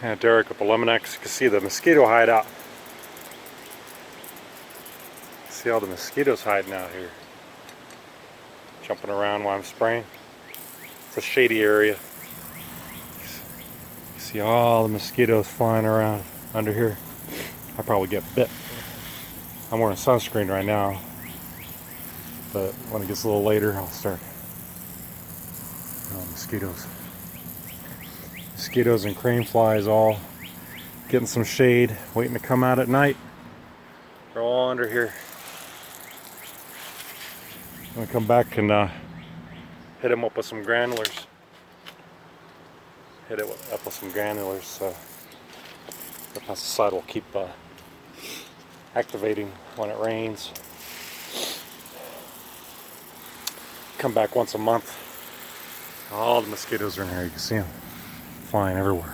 Yeah, Derek with Eliminex. You can see the mosquito hideout. See all the mosquitoes hiding out here. Jumping around while I'm spraying. It's a shady area. You see all the mosquitoes flying around under here. I probably get bit. I'm wearing sunscreen right now, but when it gets a little later, I'll start. Oh, mosquitoes and crane flies all getting some shade, waiting to come out at night. They're all under here. I'm gonna come back and hit them up with some granulars. So the pesticide will keep activating when it rains. Come back once a month. All the mosquitoes are in here. You can see them flying everywhere.